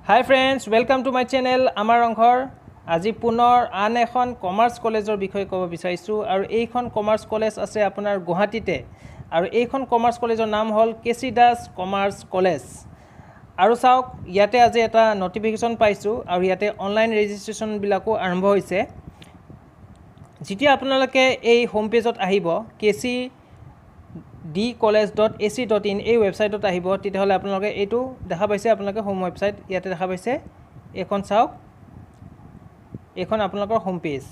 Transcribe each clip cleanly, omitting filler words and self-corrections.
Hi friends, welcome to my channel Amar Anghor. আজি পুনৰ আন এখন কমাৰ্চ কলেজৰ বিষয়ে ক'ব বিচাৰিছো আৰু এইখন কমাৰ্চ কলেজ আছে আপোনাৰ গুৱাহাটীতে আৰু এইখন কমাৰ্চ কলেজৰ নাম হ'ল কেচি দাস কমাৰ্চ কলেজ আৰু চাওক ইয়াতে আজি এটা নটিফিকেশন পাইছো আৰু ইয়াতে অনলাইন ৰেজিষ্ট্ৰেচন বিলাকো আৰম্ভ হৈছে যেতিয়া আপোনালোকে এই হোম পেজত আহিব kcdcollege.ac.in এই ওয়েবসাইটত আহিব তেতিয়াহলে আপোনালোকে এইটো দেখা পাইছে আপোনালোকে হোম ওয়েবসাইট ইয়াতে দেখা পাইছে এখন চাওক এখন আপোনালোকৰ হোম পেজ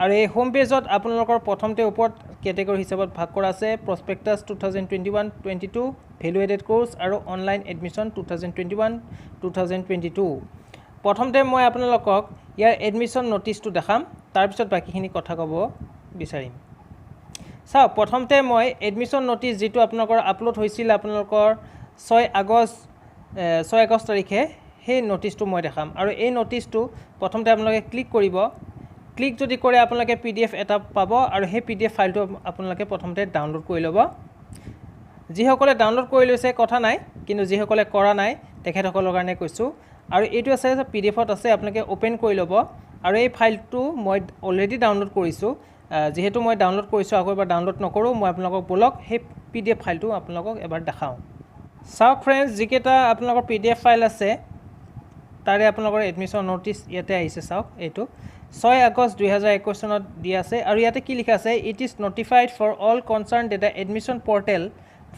আৰু এই হোম পেজত আপোনালোকৰ প্ৰথমতে ওপৰত ক্যাটেগৰী হিচাপত ভাগ কৰা আছে প্ৰসপেক্টাস 2021-22 ভ্যালু এডেড কোৰ্স আৰু অনলাইন এডমিশন 2021-2022 প্ৰথমতে মই আপোনালোকক ইয়াৰ এডমিশন নোটিছটো দেখাম তাৰ পিছত বাকিখিনি কথা ক'ব বিচাৰিম চাও প্ৰথমতে মই এডমিশন নোটিছ যেটো আপোনালোকৰ আপলোড হৈছিল আপোনালোকৰ 6 আগষ্ট তাৰিখে হে নোটিছটো মই দেখাম আৰু এই নোটিছটো প্ৰথমতে আপোনালোকে ক্লিক কৰিব ক্লিক যদি কৰে আপোনালোকে পিডিএফ এটা পাব আৰু হে পিডিএফ ফাইলটো আপোনালোকে প্ৰথমতে ডাউনলোড কৰি ল'ব যিসকলে ডাউনলোড কৰি লৈছে কথা নাই কিন্তু যিসকলে কৰা নাই তেখেতসকলৰ কাৰণে কৈছো আৰু এইটো আছে পিডিএফত আছে আপোনালোকে ওপেন কৰি ল'ব আৰু এই ফাইলটো মই অলৰেডি ডাউনলোড কৰিছো যেহেতু মই ডাউনলোড কৰিছো আকৌ এবাৰ ডাউনলোড নকৰো মই আপোনালোকক বলক হে পিডিএফ ফাইলটো আপোনালোকক এবাৰ দেখাও চাওক ফ্ৰেন্ডছ যিকেটা আপোনালোকৰ পিডিএফ ফাইল আছে তাৰে আপোনালোকৰ এডমিশন নোটিছ ইয়াতে আহিছে চাওক এইটো 6 আগষ্ট 2021 চনত দিয়া আছে আৰু ইয়াতে কি লিখা আছে it is notified for all concern data admission portal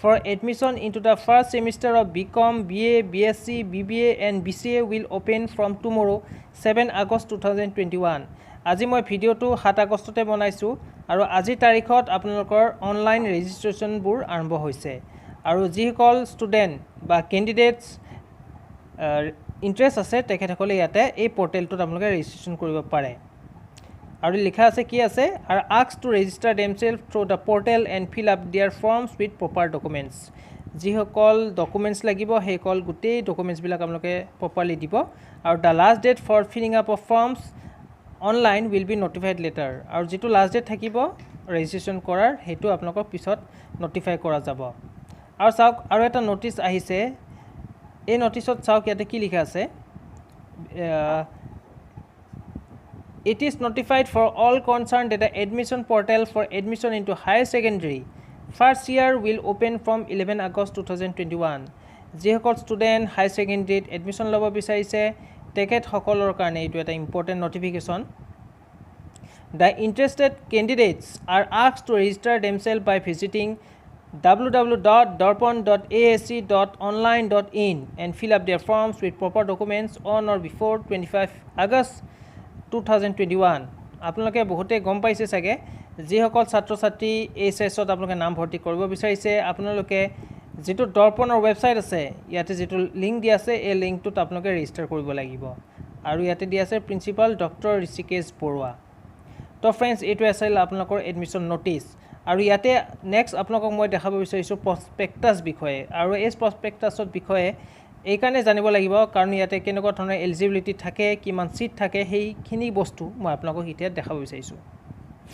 for admission into the first semester of BCom, BA, BSc, BBA and BCA will open from tomorrow 7 August 2021 আজি মই ভিডিওটো 7 আগষ্টতে বনাইছো আৰু আজি তাৰিখত আপোনালোকৰ অনলাইন ৰেজিষ্ট্ৰেচন বোৰ আৰম্ভ হৈছে আৰু যিসকল ষ্টুডেন্ট বা ক্যান্ডিডেটস ইন্টাৰেষ্ট আছে তেখেতসকলে ইয়াতে এই পোৰ্টেলটোত আপোনালোকে ৰেজিষ্ট্ৰেচন কৰিব পাৰে আৰু লিখা আছে কি আছে are asked to register themselves through the portal and fill up their forms with proper documents যিসকল ডকুমেন্টস লাগিব হেকল গুটেই ডকুমেন্টস বিলাক আপোনালোকে প্ৰপাৰলি দিব আৰু the last date for filling up of forms online will be notified later আৰু যেটো last date থাকিব registration কৰাৰ হেতু আপোনালোকক পিছত নটিফাই কৰা যাব আৰু চাওক আৰু এটা নোটিছ আহিছে এই নোটিছত চাওক ইয়াতে কি লিখা আছে It is notified for all concerned that the admission portal for admission into higher secondary first year will open from 11 August 2021. যিসকল ষ্টুডেন্ট হাই সেকেন্ডাৰীত এডমিশন ল'ব বিচাৰিছে তেখেত সকলৰ কাৰণে এইটো এটা important notification The interested candidates are asked to register themselves by visiting www.darpan.asc.online.in and fill up their forms with proper documents on or before 25 August 2021 আপোনালোকে বহুতে গম পাইছে সাগে যিসকল ছাত্ৰ ছাত্ৰী এছএছত আপোনালোকে নাম ভৰ্তি কৰিব বিচাৰিছে আপোনালোকে যেটো দৰ্পণৰ ওয়েবসাইট আছে ইয়াতে যেটো লিংক দিয়া আছে এই লিংকটোত আপোনালোকে ৰেজিষ্টাৰ কৰিব লাগিব আৰু ইয়াতে দিয়া আছে প্ৰিন্সিপাল ডক্টৰ ঋষিকেশ বৰুৱা তো ফ্ৰেন্ডছ এইটো আছিল আপোনালোকৰ এডমিশন নোটিছ আৰু ইয়াতে নেক্সট আপোনালোকক মই দেখাব বিচাৰিছো প্ৰসপেক্টাস বিষয়ে আৰু এই প্ৰসপেক্টাসৰ বিষয়ে এই কাৰণে জানিব লাগিব কাৰণ ইয়াতে কেনেকুৱা ধৰণৰ এলিজিবিলিটি থাকে কিমান সিট থাকে হেইখিনি বস্তু মই আপোনালোকক এতিয়া দেখাব বিচাৰিছো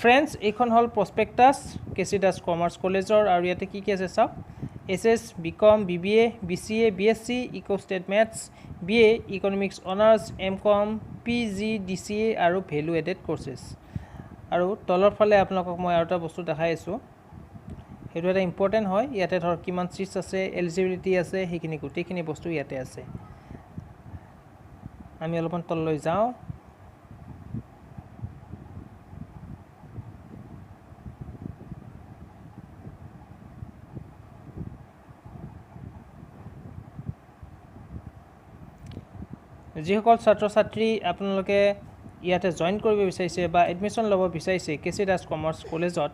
ফ্ৰেন্ডছ এইখন হল প্ৰসপেক্টাস কেচি দাস কমাৰ্চ কলেজৰ আৰু ইয়াতে কি কি আছে চাওক SS BCom BBA BCA BSc ecostat maths BA economics honours MCom PG DCA আৰু ভ্যালু এডেড কোৰ্সেছ আৰু তলৰ ফালে আপোনালোকক মই আৰু এটা বস্তু দেখাই আছো হেতু এটা ইম্পৰ্টেন্ট হয় ইয়াতে ধৰ কিমান সিটস আছে এলিজিবিলিটি আছে হেখিনি গুটেখিনি বস্তু ইয়াতে আছে আমি অলপমান তললৈ যাও যিসকল ছাত্ৰ ছাত্ৰী আপোনালোকে ইয়াতে জয়েন কৰিব বিচাৰিছে বা এডমিশন ল'ব বিচাৰিছে কেচি দাস কমাৰ্চ কলেজত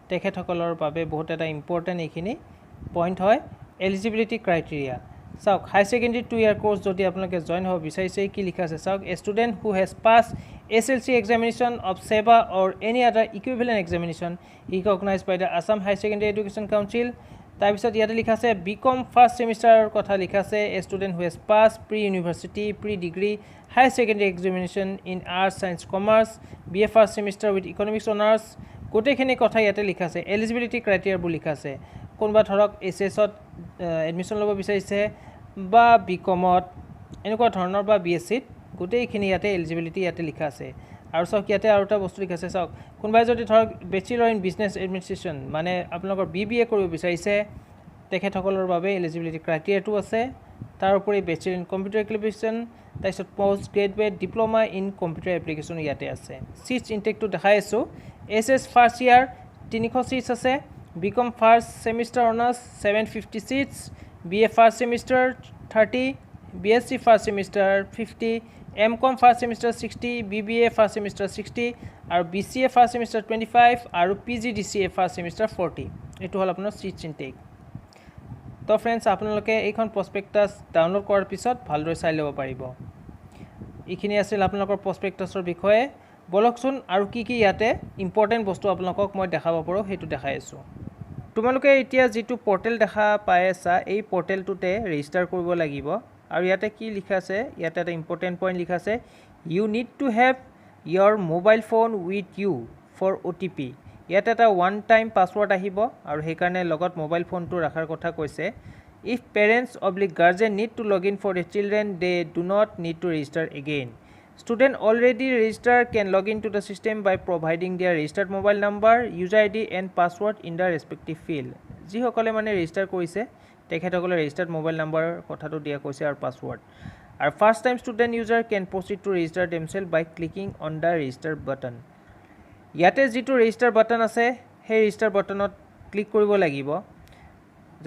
তেখেতসকলৰ বাবে বহুত এটা ইম্পৰ্টেন্ট এইখিনি পইণ্ট হয় এলিজিবিলিটি ক্ৰাইটেৰিয়া চাওক হাই সেকেন্ডাৰী 2 ইয়াৰ কোৰ্স যদি আপোনালোকে জয়েন হ'ব বিচাৰিছে কি লিখা আছে চাওক a student who has pass SLC examination of SEBA or any other equivalent examination recognized by the Assam High Secondary Education Council তাৰপিছত ইয়াতে লিখা আছে বিকম ফাৰ্স্ট সেমিষ্টাৰৰ কথা লিখা আছে a student who has pass pre university pre degree high secondary examination in arts science commerce BA first semester with economics honours গোটেইখিনি কথা ইয়াতে লিখা আছে এলিজিবিলিটি ক্ৰাইটেৰিয়া বুলি লিখা আছে কোনবা ধৰক এছএছত এডমিশন ল'ব বিচাৰিছে বা বিকমত এনেকুৱা ধৰণৰ বা BSc গোটেইখিনি ইয়াতে এলিজিবিলিটি ইয়াতে লিখা আছে আৰু চাওক ইয়াতে আৰু এটা বস্তু লিখা আছে চাওক কোনোবাই যদি ধৰক বেচেলৰ ইন বিজনেছ এডমিনিষ্ট্ৰেশ্যন মানে আপোনালোকৰ BBA কৰিব বিচাৰিছে তেখেতসকলৰ বাবে এলিজিবিলিটি ক্ৰাইটেৰিয়াটো আছে তাৰ উপৰি বেচেলৰ ইন কম্পিউটাৰ এপ্লিকেশ্যন তাৰপিছত post graduate diploma in computer application ইয়াতে আছে চিটছ ইনটেকটো দেখাই আছোঁ SS ফাৰ্ষ্ট ইয়াৰ 300 চিটছ আছে BCom first semester honours 750 চিটছ BA first semester 30 BSc first semester 50 MCom first semester 60 BBA first semester 60 আৰু BCA ফাৰ্ষ্ট সেমিষ্টাৰ 25 আৰু PGDCA first semester 40 এটো হল আপোনাৰ চিটছ intact তো ফ্ৰেন্ডছ আপোনালোকে এইখন প্ৰসপেক্টাস ডাউনলোড কৰাৰ পিছত ভালদৰে চাই ল'ব পাৰিব এইখিনি আছিল আপোনালোকৰ প্ৰসপেক্টাসৰ বিষয়ে বলকচোন আৰু কি ইয়াতে ইম্পৰ্টেন্ট বস্তু আপোনালোকক মই দেখাব পাৰো হেতু দেখাই আছো তোমালোকে এতিয়া যেটো পোৰ্টেল দেখা পাই আছা এই পোৰ্টেলটোতে ৰেজিষ্টাৰ কৰিব লাগিব আৰু ইয়াতে কি লিখা আছে ইয়াতে এটা ইম্পৰ্টেন্ট পইণ্ট লিখা আছে you need to have your mobile phone with you for OTP ইয়াতে এটা ওয়ান টাইম পাসওয়ার্ড আহিব আৰু সেই কাৰণে লগত মোবাইল ফোনটো ৰাখাৰ কথা কৈছে if parents oblique guardian need to log in for the children they do not need to register again student already registered can log into the system by providing their registered mobile number user ID and password in the respective field যি সকলে মানে register কৰিছে তেখেতসকলে registered mobile number কথাটো দিয়া কৈছে আৰু password Our first time student user can proceed to register themselves by clicking on the register button. ইয়াতে যেটো register button আছে সেই register buttonত ক্লিক কৰিব লাগিব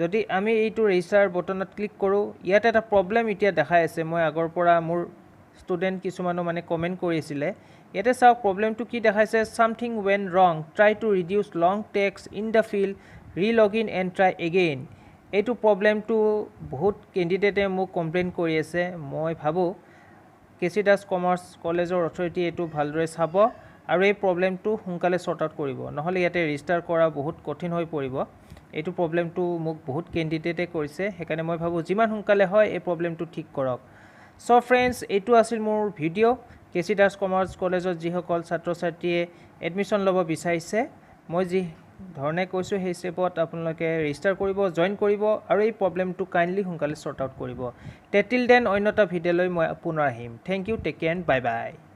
যদি আমি এইটো register buttonত ক্লিক কৰো ইয়াতে এটা প্ৰবলেম এতিয়া দেখাই আছে মই আগৰ পৰা মোৰ ষ্টুডেন্ট কিছুমানো মানে কমেন্ট কৰিছিলে ইয়াতে চাওক প্ৰবলেমটো কি দেখাইছে something went wrong try to reduce long text in the field re-login and try again এইটো প্ৰবলেমটো বহুত ক্যান্ডিডেটে মোক কমপ্লেইন কৰি আছে মই ভাবো কেসি দাস কমাৰ্চ কলেজৰ অথৰিটি এটো ভালদৰে চাব আৰু এই প্ৰবলেমটো সোনকালে সৰ্ট আউট কৰিব নহলে ইয়াতে ৰেজিষ্টাৰ কৰা বহুত কঠিন হৈ পৰিব এইটো প্ৰবলেমটো মোক বহুত ক্যান্ডিডেটে কৰিছে হেকাৰণে মই ভাবো যিমান সোনকালে হয় এই প্ৰবলেমটো ঠিক কৰক সো ফ্ৰেন্ডস এইটো আছিল মোৰ ভিডিও কেসি দাস কমাৰ্চ কলেজৰ যিসকল ছাত্ৰ ছাত্ৰীয়ে এডমিশন ল'ব বিচাৰিছে মই যি ধৰণে কৈছো সেই স্টেপত আপোনালোকে ৰেজিষ্টাৰ কৰিব জয়েন কৰিব আৰু এই প্ৰবলেমটো কাইন্ডলি সোনকালে সৰ্ট আউট কৰিব টিল দেন অন্যটা ভিডিঅলৈ মই পুনৰ আহিম thank you take care bye by